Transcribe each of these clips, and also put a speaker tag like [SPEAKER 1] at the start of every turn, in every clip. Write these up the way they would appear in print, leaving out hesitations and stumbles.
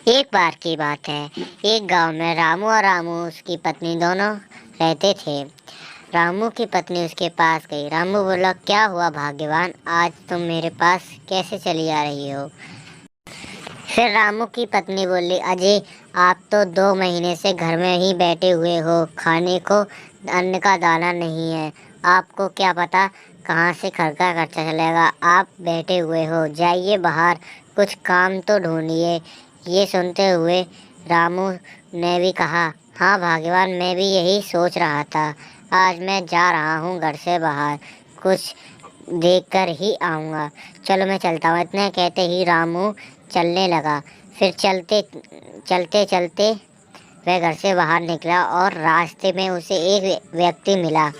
[SPEAKER 1] एक बार की बात है। एक गांव में रामू और रामू उसकी पत्नी दोनों रहते थे। रामू की पत्नी उसके पास गई। रामू बोला, क्या हुआ भाग्यवान, आज तुम मेरे पास कैसे चली आ रही हो? फिर रामू की पत्नी बोली, अजय, आप तो 2 महीने से घर में ही बैठे हुए हो, खाने को अन्न का दाना नहीं है। आपको क्या पता कहाँ से घर का खर्चा चलेगा। आप बैठे हुए हो, जाइए बाहर कुछ काम तो ढूंढिए। ये सुनते हुए रामू ने भी कहा, हाँ भाग्यवान, मैं भी यही सोच रहा था। आज मैं जा रहा हूँ घर से बाहर, कुछ देख कर ही आऊँगा। चलो मैं चलता हूँ। इतने कहते ही रामू चलने लगा। फिर चलते चलते चलते वह घर से बाहर निकला और रास्ते में उसे एक व्यक्ति मिला।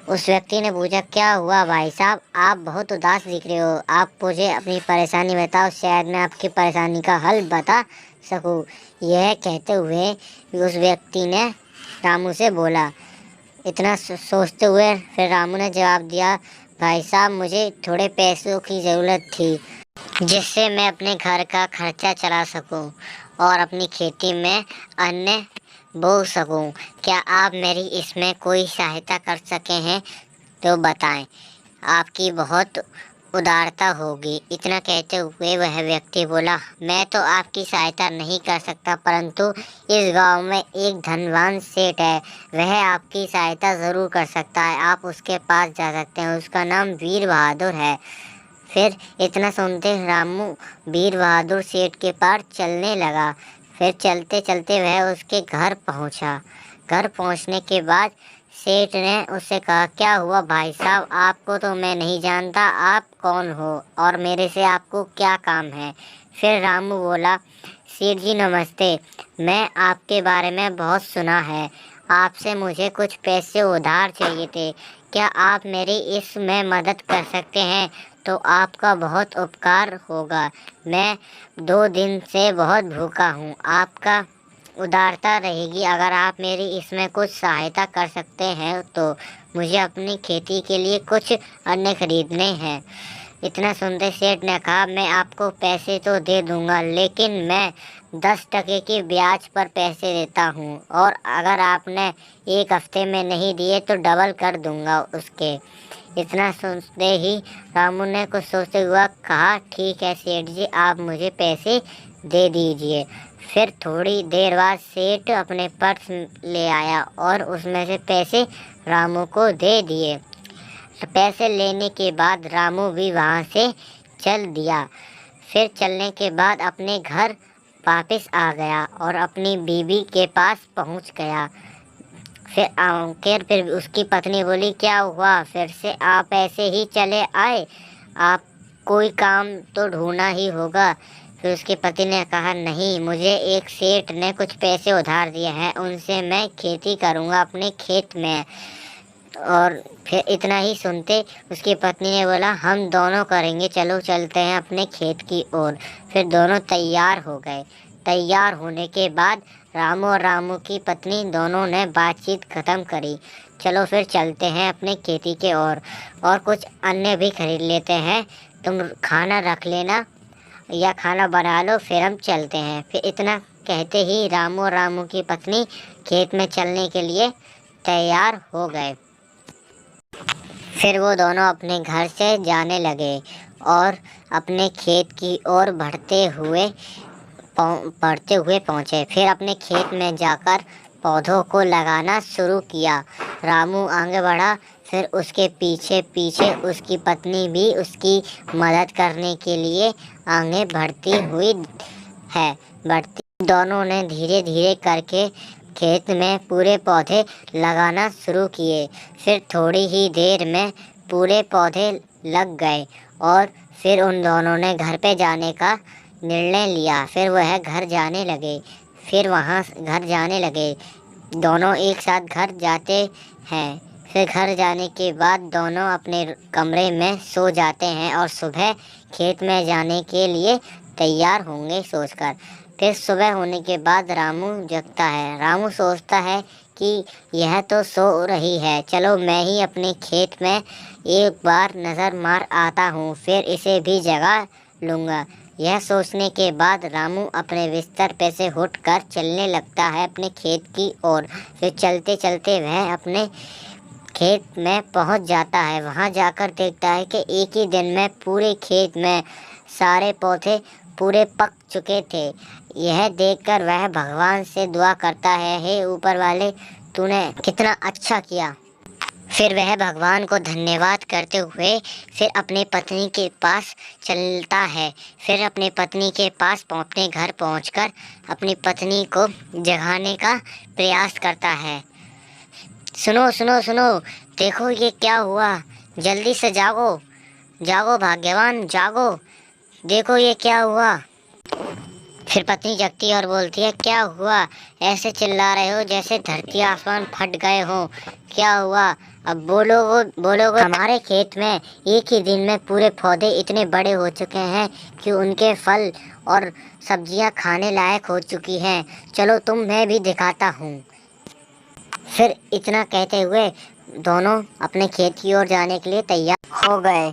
[SPEAKER 1] उस व्यक्ति ने पूछा, क्या हुआ भाई साहब, आप बहुत उदास दिख रहे हो। आप मुझे अपनी परेशानी बताओ, शायद मैं आपकी परेशानी का हल बता सकूं। यह कहते हुए उस व्यक्ति ने रामू से बोला। इतना सोचते हुए फिर रामू ने जवाब दिया, भाई साहब, मुझे थोड़े पैसों की ज़रूरत थी, जिससे मैं अपने घर का खर्चा चला सकूं और अपनी खेती में अन्न बो सकूं। क्या आप मेरी इसमें कोई सहायता कर सके हैं तो बताएं, आपकी बहुत उदारता होगी। इतना कहते हुए वह व्यक्ति बोला, मैं तो आपकी सहायता नहीं कर सकता, परंतु इस गांव में एक धनवान सेठ है, वह आपकी सहायता ज़रूर कर सकता है। आप उसके पास जा सकते हैं, उसका नाम वीर बहादुर है। फिर इतना सुनते रामू वीर बहादुर सेठ के पास चलने लगा। फिर चलते चलते वह उसके घर पहुंचा। घर पहुंचने के बाद सेठ ने उससे कहा, क्या हुआ भाई साहब, आपको तो मैं नहीं जानता, आप कौन हो और मेरे से आपको क्या काम है? फिर रामू बोला, सेठ जी नमस्ते, मैं आपके बारे में बहुत सुना है, आपसे मुझे कुछ पैसे उधार चाहिए थे। क्या आप मेरी इसमें मदद कर सकते हैं तो आपका बहुत उपकार होगा। मैं 2 दिन से बहुत भूखा हूँ, आपका उदारता रहेगी अगर आप मेरी इसमें कुछ सहायता कर सकते हैं तो। मुझे अपनी खेती के लिए कुछ अन्न खरीदने हैं। इतना सुनते सेठ ने कहा, मैं आपको पैसे तो दे दूंगा, लेकिन मैं 10 टके की ब्याज पर पैसे देता हूँ, और अगर आपने 1 हफ्ते में नहीं दिए तो डबल कर दूंगा उसके। इतना सुनते ही रामू ने कुछ सोचते हुआ कहा, ठीक है सेठ जी, आप मुझे पैसे दे दीजिए। फिर थोड़ी देर बाद सेठ अपने पर्स ले आया और उसमें से पैसे रामू को दे दिए। पैसे लेने के बाद रामू भी वहाँ से चल दिया। फिर चलने के बाद अपने घर वापस आ गया और अपनी बीवी के पास पहुँच गया। फिर उसकी पत्नी बोली, क्या हुआ, फिर से आप ऐसे ही चले आए, आप कोई काम तो ढूंढना ही होगा। फिर उसके पति ने कहा, नहीं, मुझे एक सेठ ने कुछ पैसे उधार दिए हैं, उनसे मैं खेती करूँगा अपने खेत में। और फिर इतना ही सुनते उसकी पत्नी ने बोला, हम दोनों करेंगे, चलो चलते हैं अपने खेत की ओर। फिर दोनों तैयार हो गए। तैयार होने के बाद रामू और रामू की पत्नी दोनों ने बातचीत ख़त्म करी। चलो फिर चलते हैं अपने खेती के ओर और कुछ अन्य भी खरीद लेते हैं। तुम खाना रख लेना या खाना बना लो, फिर हम चलते हैं। फिर इतना कहते ही रामू और रामू की पत्नी खेत में चलने के लिए तैयार हो गए। फिर वो दोनों अपने घर से जाने लगे और अपने खेत की ओर बढ़ते हुए पहुँचे। फिर अपने खेत में जाकर पौधों को लगाना शुरू किया। रामू आगे बढ़ा, फिर उसके पीछे पीछे उसकी पत्नी भी उसकी मदद करने के लिए आगे बढ़ती हुई है। बढ़ती दोनों ने धीरे धीरे करके खेत में पूरे पौधे लगाना शुरू किए। फिर थोड़ी ही देर में पूरे पौधे लग गए और फिर उन दोनों ने घर पे जाने का निर्णय लिया। फिर वह घर जाने लगे। फिर वहाँ घर जाने लगे। दोनों एक साथ घर जाते हैं। फिर घर जाने के बाद दोनों अपने कमरे में सो जाते हैं और सुबह खेत में जाने के लिए तैयार होंगे सोचकर। फिर सुबह होने के बाद रामू जगता है। रामू सोचता है कि यह तो सो रही है, चलो मैं ही अपने खेत में एक बार नज़र मार आता हूँ, फिर इसे भी जगा लूँगा। यह सोचने के बाद रामू अपने बिस्तर पे से उठकर चलने लगता है अपने खेत की ओर। फिर चलते चलते वह अपने खेत में पहुंच जाता है। वहां जाकर देखता है कि एक ही दिन में पूरे खेत में सारे पौधे पूरे पक चुके थे। यह देखकर वह भगवान से दुआ करता है, हे ऊपर वाले, तूने कितना अच्छा किया। फिर वह भगवान को धन्यवाद करते हुए फिर अपने पत्नी के पास चलता है। फिर अपने पत्नी के पास अपने घर पहुंचकर अपनी पत्नी को जगाने का प्रयास करता है। सुनो सुनो सुनो, देखो ये क्या हुआ, जल्दी से जागो, जागो भाग्यवान जागो, देखो ये क्या हुआ। फिर पत्नी जगती है और बोलती है, क्या हुआ, ऐसे चिल्ला रहे हो जैसे धरती आसमान फट गए हो, क्या हुआ, अब बोलोगे। हमारे खेत में एक ही दिन में पूरे पौधे इतने बड़े हो चुके हैं कि उनके फल और सब्जियां खाने लायक हो चुकी हैं, चलो मैं भी दिखाता हूँ। फिर इतना कहते हुए दोनों अपने खेत की ओर जाने के लिए तैयार हो गए।